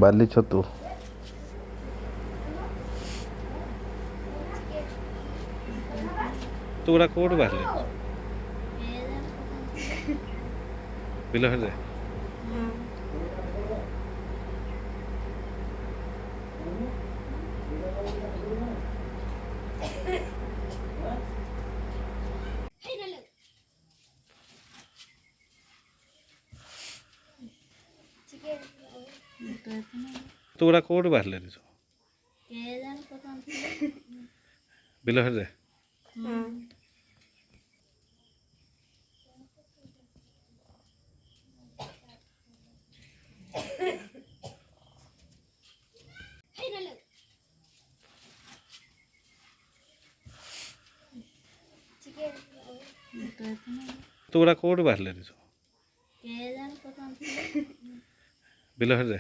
ବାଲି ଛତୁ ତୁଗୁଡ଼ା କୋଉଠୁ ବାହାରିଲେ ବିଲହରରେ? ତୁଗୁଡ଼ା କୋଉଠୁ ବାହାରିଲେ ବିଲହରରେ? ତୁଗୁଡ଼ା କୋଉଠୁ ବାହାରିଲେ ବିଲହରରେ?